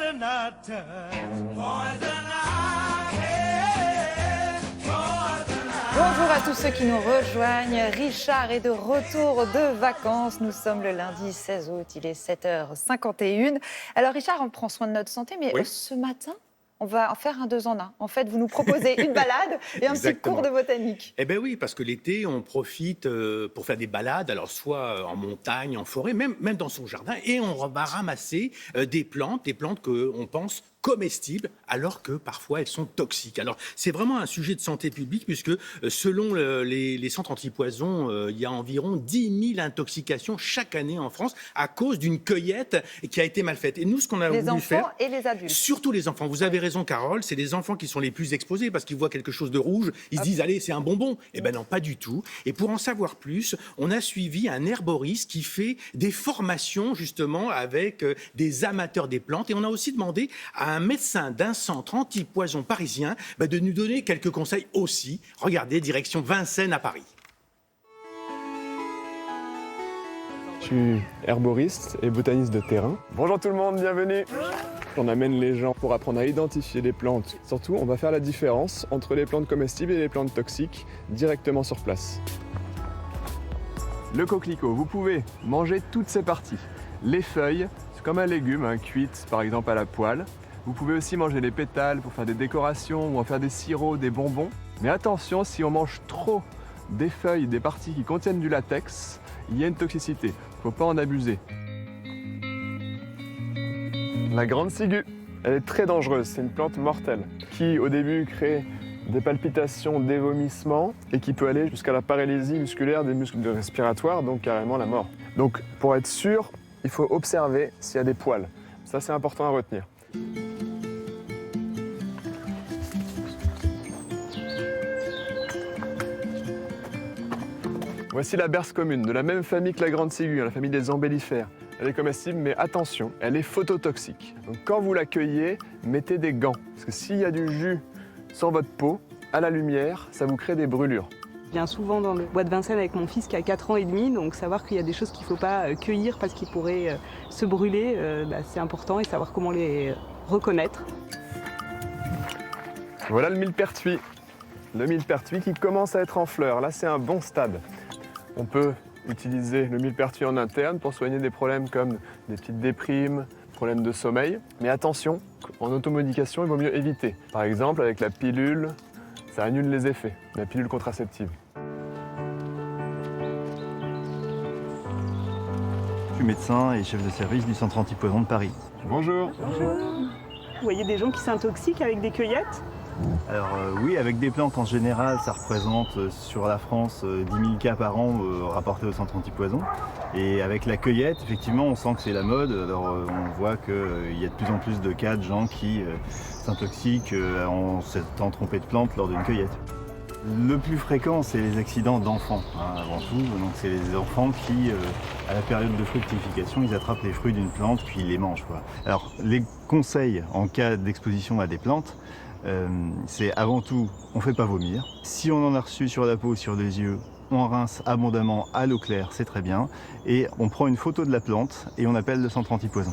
better not touch. Poison Bonjour à tous ceux qui nous rejoignent. Richard est de retour de vacances. Nous sommes le lundi 16 août, il est 7h51. Alors Richard, on prend soin de notre santé, mais ce matin, on va en faire un 2 en 1. En fait, vous nous proposez une balade et un petit cours de botanique. Eh bien oui, parce que l'été, on profite pour faire des balades, alors soit en montagne, en forêt, même dans son jardin, et on va ramasser des plantes qu'on pense comestibles, alors que parfois elles sont toxiques. Alors c'est vraiment un sujet de santé publique, puisque selon les centres antipoison, il y a environ 10 000 intoxications chaque année en France à cause d'une cueillette qui a été mal faite. Et nous, ce qu'on a voulu faire... Les enfants et les adultes. Surtout les enfants. Vous avez raison, Carole, c'est les enfants qui sont les plus exposés parce qu'ils voient quelque chose de rouge, ils se disent « Allez, c'est un bonbon ». Eh bien non, pas du tout. Et pour en savoir plus, on a suivi un herboriste qui fait des formations justement avec des amateurs des plantes. Et on a aussi demandé à un médecin d'un centre anti-poison parisien de nous donner quelques conseils aussi. Regardez, direction Vincennes à Paris. Je suis herboriste et botaniste de terrain. Bonjour tout le monde, bienvenue. On amène les gens pour apprendre à identifier les plantes. Surtout, on va faire la différence entre les plantes comestibles et les plantes toxiques directement sur place. Le coquelicot, vous pouvez manger toutes ses parties. Les feuilles, c'est comme un légume, cuites par exemple à la poêle. Vous pouvez aussi manger les pétales pour faire des décorations ou en faire des sirops, des bonbons. Mais attention, si on mange trop des feuilles, des parties qui contiennent du latex, il y a une toxicité. Il ne faut pas en abuser. La grande ciguë, elle est très dangereuse. C'est une plante mortelle qui, au début, crée des palpitations, des vomissements et qui peut aller jusqu'à la paralysie musculaire des muscles respiratoires, donc carrément la mort. Donc, pour être sûr, il faut observer s'il y a des poils. Ça, c'est important à retenir. Voici la berce commune, de la même famille que la grande ciguë, la famille des embellifères. Elle est comestible, mais attention, elle est phototoxique. Donc quand vous la cueillez, mettez des gants. Parce que s'il y a du jus sur votre peau, à la lumière, ça vous crée des brûlures. Je viens souvent dans le bois de Vincennes avec mon fils qui a 4 ans et demi, donc savoir qu'il y a des choses qu'il ne faut pas cueillir parce qu'ils pourraient se brûler, c'est important, et savoir comment les reconnaître. Voilà le millepertuis. Le millepertuis qui commence à être en fleurs. Là, c'est un bon stade. On peut utiliser le millepertuis en interne pour soigner des problèmes comme des petites déprimes, problèmes de sommeil. Mais attention, en automédication, il vaut mieux éviter. Par exemple, avec la pilule, ça annule les effets, la pilule contraceptive. Je suis médecin et chef de service du centre antipoison de Paris. Bonjour. Bonjour. Vous voyez des gens qui s'intoxiquent avec des cueillettes? Alors oui, avec des plantes en général, ça représente sur la France 10 000 cas par an rapportés au centre antipoison. Et avec la cueillette, effectivement, on sent que c'est la mode. Alors on voit qu'il y a de plus en plus de cas de gens qui s'intoxiquent en s'étant trompés de plantes lors d'une cueillette. Le plus fréquent, c'est les accidents d'enfants, avant tout. Donc c'est les enfants qui, à la période de fructification, ils attrapent les fruits d'une plante puis ils les mangent, quoi. Alors les conseils en cas d'exposition à des plantes, c'est avant tout, on ne fait pas vomir. Si on en a reçu sur la peau ou sur les yeux, on rince abondamment à l'eau claire, c'est très bien. Et on prend une photo de la plante et on appelle le centre antipoison.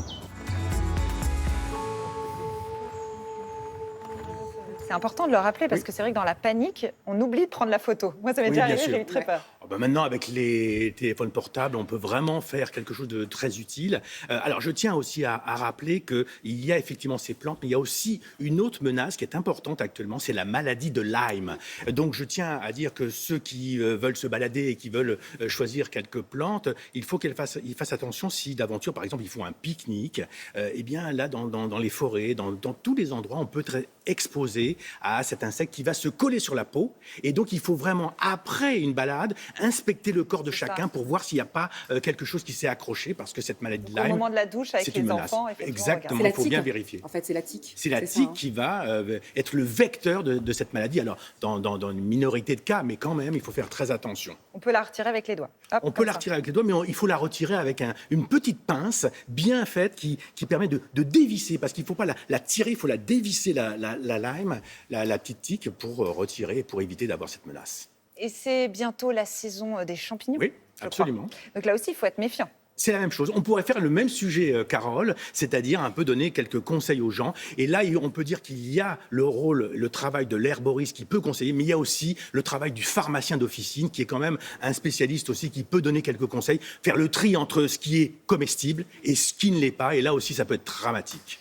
C'est important de le rappeler parce que c'est vrai que dans la panique, on oublie de prendre la photo. Moi, ça m'est déjà arrivé, j'ai eu très peur. Maintenant, avec les téléphones portables, on peut vraiment faire quelque chose de très utile. Alors, je tiens aussi à rappeler qu'il y a effectivement ces plantes, mais il y a aussi une autre menace qui est importante actuellement, c'est la maladie de Lyme. Donc, je tiens à dire que ceux qui veulent se balader et qui veulent choisir quelques plantes, il faut qu'ils fassent attention si d'aventure, par exemple, ils font un pique-nique. Eh bien, là, dans les forêts, dans tous les endroits, on peut être exposé à cet insecte qui va se coller sur la peau. Et donc, il faut vraiment, après une balade, inspecter le corps de chacun pour voir s'il n'y a pas quelque chose qui s'est accroché, parce que cette maladie de Lyme, au moment de la douche avec les enfants, exactement, il faut bien vérifier. En fait, c'est la tique. C'est la tique qui va être le vecteur de cette maladie. Alors, dans une minorité de cas, mais quand même, il faut faire très attention. On peut la retirer avec les doigts. Hop, on peut la retirer avec les doigts, mais il faut la retirer avec une petite pince bien faite qui permet de dévisser, parce qu'il ne faut pas la tirer, il faut la dévisser, la Lyme, la petite tique, pour retirer, pour éviter d'avoir cette menace. Et c'est bientôt la saison des champignons. Oui, absolument. Donc là aussi, il faut être méfiant. C'est la même chose. On pourrait faire le même sujet, Carole, c'est-à-dire un peu donner quelques conseils aux gens. Et là, on peut dire qu'il y a le rôle, le travail de l'herboriste qui peut conseiller, mais il y a aussi le travail du pharmacien d'officine qui est quand même un spécialiste aussi qui peut donner quelques conseils, faire le tri entre ce qui est comestible et ce qui ne l'est pas. Et là aussi, ça peut être dramatique.